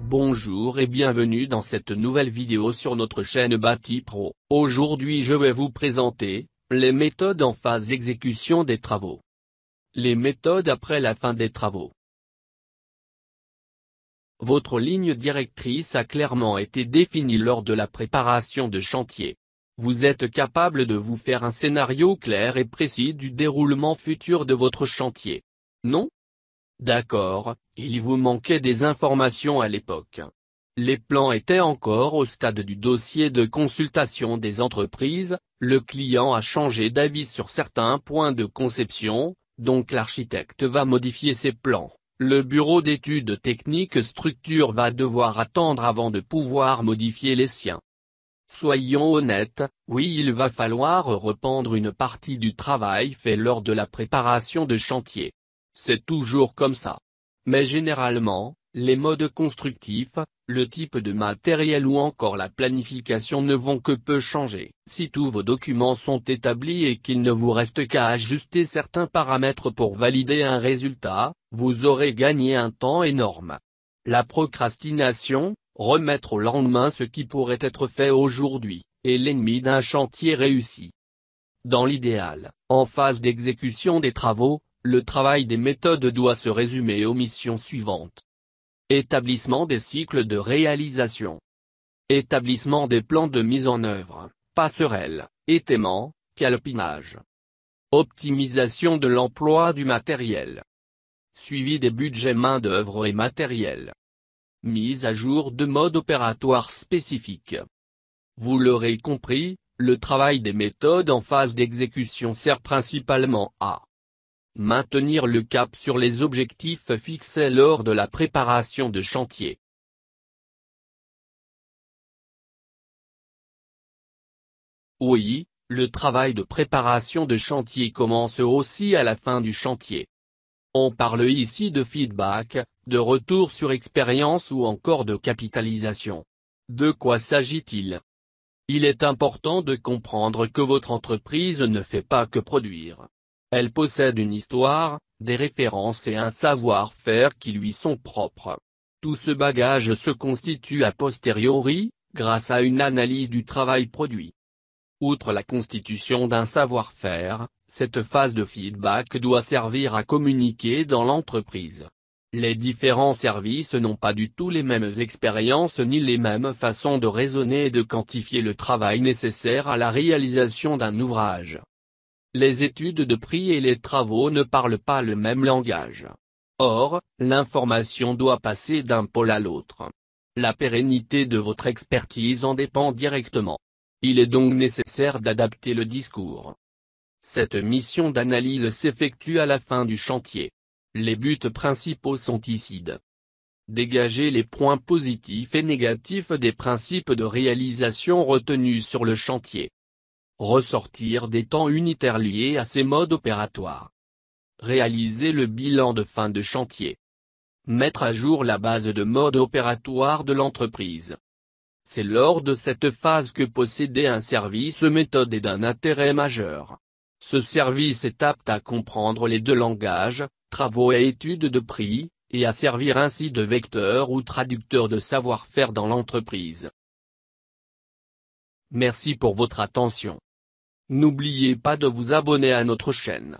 Bonjour et bienvenue dans cette nouvelle vidéo sur notre chaîne Bati Pro. Aujourd'hui je vais vous présenter les méthodes en phase d'exécution des travaux. Les méthodes après la fin des travaux. Votre ligne directrice a clairement été définie lors de la préparation de chantier. Vous êtes capable de vous faire un scénario clair et précis du déroulement futur de votre chantier. Non? D'accord, il vous manquait des informations à l'époque. Les plans étaient encore au stade du dossier de consultation des entreprises, le client a changé d'avis sur certains points de conception, donc l'architecte va modifier ses plans. Le bureau d'études techniques structure va devoir attendre avant de pouvoir modifier les siens. Soyons honnêtes, oui, il va falloir reprendre une partie du travail fait lors de la préparation de chantier. C'est toujours comme ça. Mais généralement, les modes constructifs, le type de matériel ou encore la planification ne vont que peu changer. Si tous vos documents sont établis et qu'il ne vous reste qu'à ajuster certains paramètres pour valider un résultat, vous aurez gagné un temps énorme. La procrastination, remettre au lendemain ce qui pourrait être fait aujourd'hui, est l'ennemi d'un chantier réussi. Dans l'idéal, en phase d'exécution des travaux, le travail des méthodes doit se résumer aux missions suivantes. Établissement des cycles de réalisation. Établissement des plans de mise en œuvre, passerelles, étaiement, calpinage. Optimisation de l'emploi du matériel. Suivi des budgets main-d'œuvre et matériel. Mise à jour de mode opératoire spécifique. Vous l'aurez compris, le travail des méthodes en phase d'exécution sert principalement à maintenir le cap sur les objectifs fixés lors de la préparation de chantier. Oui, le travail de préparation de chantier commence aussi à la fin du chantier. On parle ici de feedback, de retour sur expérience ou encore de capitalisation. De quoi s'agit-il? Il est important de comprendre que votre entreprise ne fait pas que produire. Elle possède une histoire, des références et un savoir-faire qui lui sont propres. Tout ce bagage se constitue a posteriori, grâce à une analyse du travail produit. Outre la constitution d'un savoir-faire, cette phase de feedback doit servir à communiquer dans l'entreprise. Les différents services n'ont pas du tout les mêmes expériences ni les mêmes façons de raisonner et de quantifier le travail nécessaire à la réalisation d'un ouvrage. Les études de prix et les travaux ne parlent pas le même langage. Or, l'information doit passer d'un pôle à l'autre. La pérennité de votre expertise en dépend directement. Il est donc nécessaire d'adapter le discours. Cette mission d'analyse s'effectue à la fin du chantier. Les buts principaux sont ici de dégager les points positifs et négatifs des principes de réalisation retenus sur le chantier. Ressortir des temps unitaires liés à ces modes opératoires. Réaliser le bilan de fin de chantier. Mettre à jour la base de mode opératoire de l'entreprise. C'est lors de cette phase que posséder un service méthode est d'un intérêt majeur. Ce service est apte à comprendre les deux langages, travaux et études de prix, et à servir ainsi de vecteur ou traducteur de savoir-faire dans l'entreprise. Merci pour votre attention. N'oubliez pas de vous abonner à notre chaîne.